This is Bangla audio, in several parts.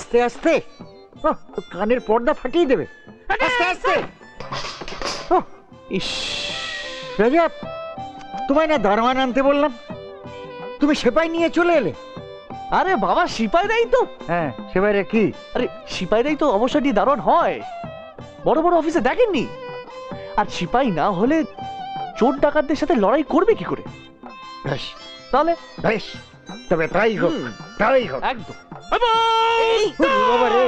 আস্তে আস্তে, কানের পর্দা ফাটিয়ে দেবে। আস্তে আস্তে। ইস রাজা, তোমায় না দারোয়ান আনতে বললাম, তুমি সেপাই নিয়ে চলে এলে। আরে বাবা, সিপাইরাই তো। হ্যাঁ, সেপাইরা কি? আরে সিপাইরাই তো অবসর নিয়ে দারোয়ান হয়, বড় বড় অফিসে দেখেননি? আর সিপাই না হলে চোর ডাকাতদের সাথে লড়াই করবে কি করে? বেশ তাহলে বেশ, তবে তাই হোক, তাই হোক। একদম। বাবা রে,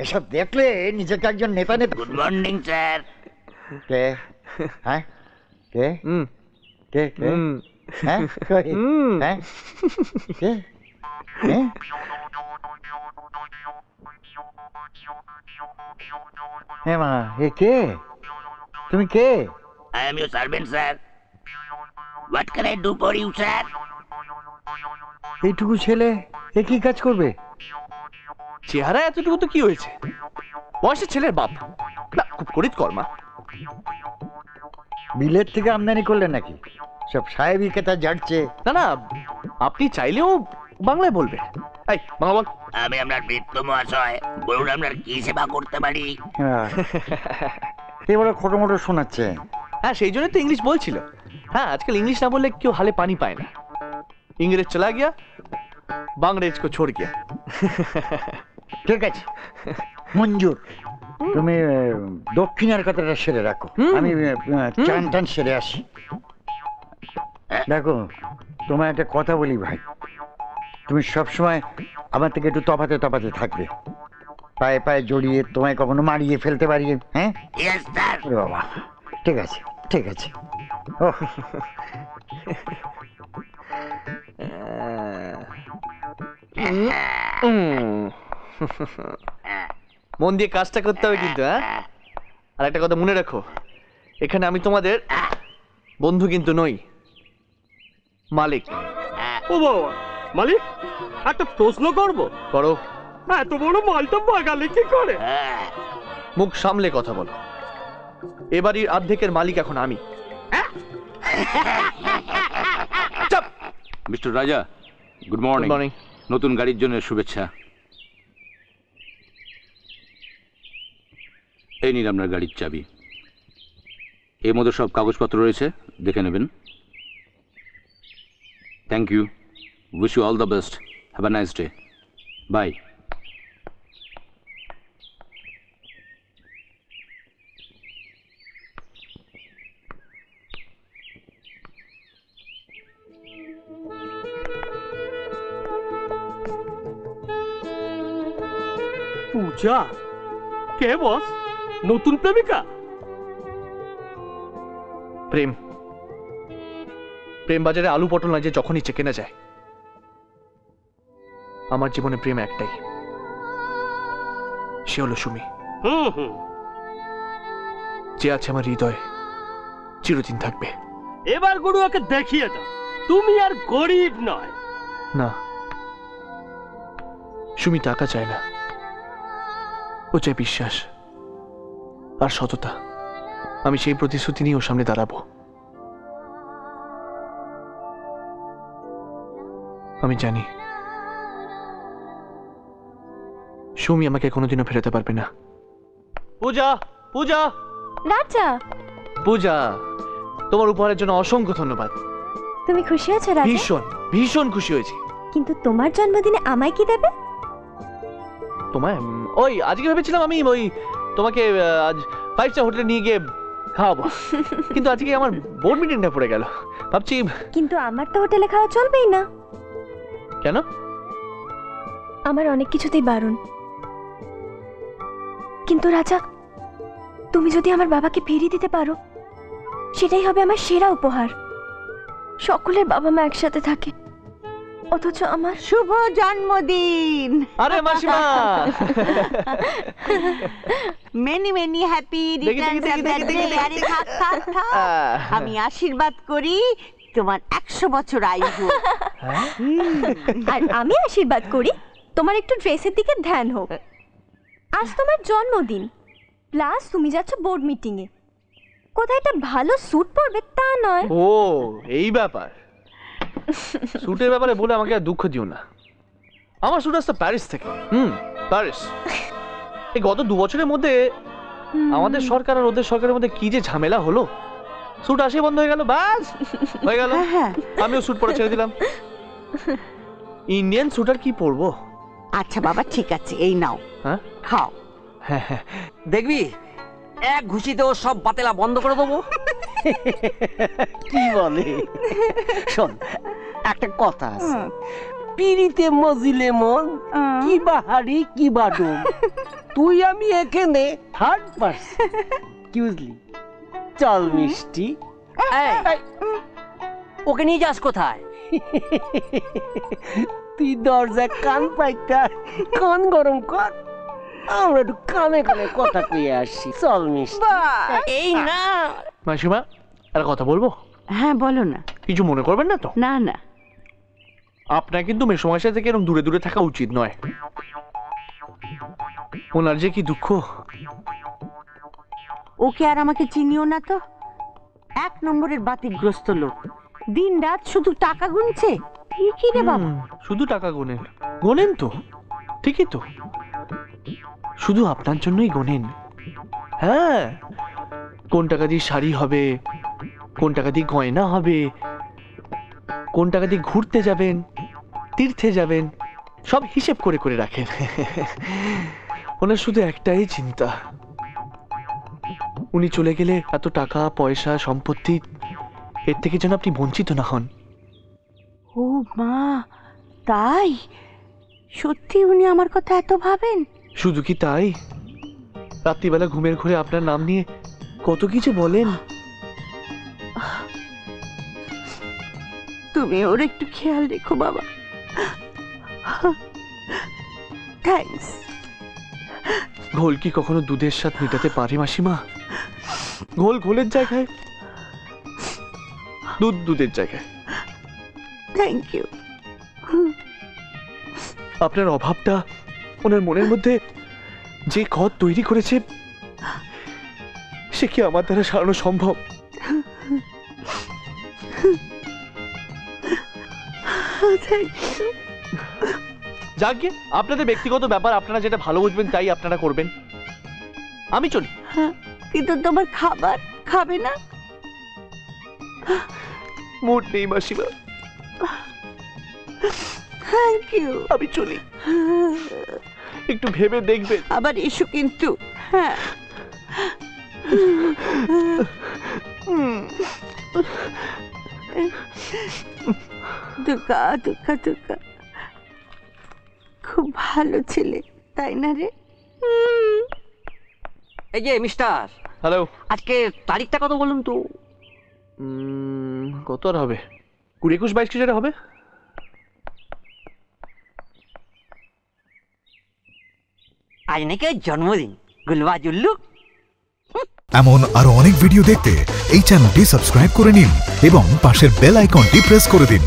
এসব দেখলে নিজেকে একজন নেতা নেতা। Good morning sir. কে? হ্যাঁ, কে কে কে? হ্যাঁ, হ্যাঁ, কে? হ্যাঁ মা, এ কে? তুমি কে? I am your servant, sir. What can I do for you, sir? এইটুকু ছেলে এ কি কাজ করবে? চেহারা এতটুকু তো কি হয়েছে, বয়সের ছেলের বাপ না, খুব করিত কর্মা। বিলেত থেকে আমদানি করলেন নাকি? সব সাহেবই কেতা ঝাড়ছে। না না, আপনি চাইলেও বাংলায় বলবে। এই বাংলা বল। আমি আপনার বৃত্ত মহাশয়, বলুন আপনার কি সেবা করতে পারি? এবারে খোটো মোটো শোনাচ্ছে। হ্যাঁ, সেই জন্য তো ইংলিশ বলছিল। হ্যাঁ, আজকাল ইংলিশ না বললে কেউ হালে পানি পায় না। ইংরেজ চলা গিয়া, বাংরেজ কো ছোড় গিয়া। ঠিক আছে, মঞ্জুর। তুমি দক্ষিণের কথাটা সেরে রাখো, আমি চান টান সেরে আসি। দেখো, তোমায় একটা কথা বলি ভাই, তুমি সবসময় আমার থেকে একটু তফাতে তফাতে থাকবে। পায়ে পায়ে জড়িয়ে তোমায় কখনো মারিয়ে ফেলতে পারি। হ্যাঁ Yes, sir. বাবা, ঠিক আছে ঠিক আছে। ও মন দিয়ে কাজটা করতে হবে কিন্তু। হ্যাঁ, আর একটা কথা মনে রাখো, এখানে আমি তোমাদের বন্ধু কিন্তু নই, মালিক। ও বাবা, মালিক একটা প্রশ্ন করবো? করো। এত বড় মালটা বাগালে কি করে? মুখ সামলে কথা বলো, এবারই অর্ধেকের মালিক এখন আমি। মিস্টার রাজা, গুড মর্নিং। মর্নিং। নতুন গাড়ির জন্য শুভেচ্ছা। এই নিন আপনার গাড়ির চাবি, এর মধ্যে সব কাগজপত্র রয়েছে, দেখে নেবেন। Thank you, wish you all the best, have a nice day, bye. Puja কে বস? নতুন প্রেমিকা? প্রেম, প্রেম বাজারে আলু পটল না যে যখন ইচ্ছে কেনা যায়। আমার জীবনে প্রেম একটাই, সে হলো সুমি। যে আছে আমার হৃদয়, চিরদিন থাকবে। এবার গুরু ওকে দেখিয়ে দাও তুমি আর গরিব নয়। না, সুমি টাকা চায় না, ও চায় বিশ্বাস আর সততা। আমি সেই প্রতিশ্রুতি নিয়ে ওর সামনে দাঁড়াবো। আমি জানি সুমি আমাকে কোনোদিনও ফেরাতে পারবে না। পূজা, পূজা, রাজা, পূজা, তোমার উপহারের জন্য অসংখ্য ধন্যবাদ। তুমি খুশি আছো রাজা? ভীষণ ভীষণ খুশি হয়েছি। কিন্তু তোমার জন্মদিনে আমায় কি দেবে? তোমায় ওই আজকে ভেবেছিলাম আমি ওই তোমাকে আজ 5 স্টার হোটেলে নিয়ে গিয়ে খাওয়াবো, কিন্তু আজকে আমার বোর্ড মিটিংটা পড়ে গেল। ভাবছি। কিন্তু আমার তো হোটেলে খাওয়া চলবেই না। কেন? আমার অনেক কিছুতেই বারণ। কিন্তু রাজা, তুমি যদি আমার বাবাকে ফিরিয়ে দিতে পারো, সেটাই হবে আমার সেরা উপহার। সকলের বাবা মা একসাথে থাকে, অথচ আমার। শুভ জন্মদিন! আরে মাসিমা, many many happy Returns of the day. আরে থাক থাক থাক, আমি আশীর্বাদ করি তোমার 100 বছর আয়ু হোক। আর আমি আশীর্বাদ করি তোমার একটু ড্রেসের দিকে ধ্যান হোক। আজ তোমার জন্মদিন, প্লাস তুমি যাচ্ছ বোর্ড মিটিং এ। কোথায় একটা ভালো স্যুট পরবে তা নয়। ও এই ব্যাপার, স্যুটের ব্যাপারে বলে আমাকে আর দুঃখ দিও না। আমার স্যুট আসছে প্যারিস থেকে। প্যারিস। এই গত 2 বছরের মধ্যে আমাদের সরকার আর ওদের সরকারের মধ্যে কি যে ঝামেলা হলো, স্যুট আসে বন্ধ হয়ে গেল, ব্যাস হয়ে গেল। আমিও স্যুট পরে ছেড়ে দিলাম। ইন্ডিয়ান স্যুট আর কি পরবো। আচ্ছা বাবা ঠিক আছে, এই নাও হ্যাঁ খাও। হ্যাঁ, দেখবি এক ঘুষিতে ও সব বাতেলা বন্ধ করে দেবো। কি বলে? শোন, একটা কথা আছে, পিড়িতে মজিলে মন, কি বাহারি কি বাডুম। তুই আমি এখানে থার্ড পার্সন, কি বুঝলি? চল মিষ্টি। এই, ওকে নিয়ে যাস কোথায়? তুই দরজা কান পাইটা কান গরম কর, আমরা একটু কানে কানে কথা কয়ে আসি। চল মিষ্টি। এই না মাসিমা একটা কথা বলবো? হ্যাঁ বলো না। কিছু মনে করবেন না তো? না না, আপনার কিন্তু মেসোমশাই থেকে এরকম দূরে দূরে থাকা উচিত নয়। ওনার যে কি দুঃখ। ওকে আর আমাকে চিনিও না তো। 1 নম্বরের বাতিগ্রস্ত লোক, দিন রাত শুধু টাকা গুনছে। কি রে বাবা? শুধু টাকা গোনেন? গোনেন তো, ঠিকই তো, শুধু আপনার জন্যই গোনেন। হ্যাঁ, কোন টাকা দিয়ে শাড়ি হবে, কোন টাকা দিয়ে গয়না হবে, কোন টাকা দিয়ে ঘুরতে যাবেন, তীর্থে যাবেন, সব হিসেব করে করে রাখেন। ওনার শুধু একটাই চিন্তা, উনি চলে গেলে এত টাকা পয়সা সম্পত্তি এর থেকে যেন আপনি বঞ্চিত না হন। ও মা, তাই? সত্যি উনি আমার কথা এত ভাবেন? শুধু কি তাই, রাত্রিবেলা ঘুমের ঘরে আপনার নাম নিয়ে কত কিছু বলেন। তুমি ওর একটু খেয়াল রেখো বাবা। থ্যাঙ্কস। ঘোল কি কখনো দুধের স্বাদ মেটাতে পারে মাসিমা? ঘোল ঘোলের জায়গায়, দুধ দুধের জায়গায়। Thank you. আপনার অভাবটা ওনার মনের মধ্যে যে ক্ষত তৈরি করেছে, সে কি আমার দ্বারা সারানো সম্ভব? যাকে আপনাদের ব্যক্তিগত ব্যাপার, আপনারা যেটা ভালো বুঝবেন তাই আপনারা করবেন। আমি চলি। কিন্তু তোমার খাবার খাবে না? মুড নেই মাসিমা, থ্যাংক ইউ। আমি চলি, একটু ভেবে দেখবেন। আবার এসো কিন্তু। হ্যাঁ। দুকা দুকা দুকা, খুব ভালো ছেলে তাই না রে? এই যে মিস্টার, হ্যালো। আজকে তারিখটা কত বলুন তো? কত আর হবে, 20, 21, 22 কি হবে। আজ নাকি ওর জন্মদিন, গুলবা জুল্লু। এমন আরো অনেক ভিডিও দেখতে এই চ্যানেলটি সাবস্ক্রাইব করে নিন এবং পাশের বেল আইকনটি প্রেস করে দিন।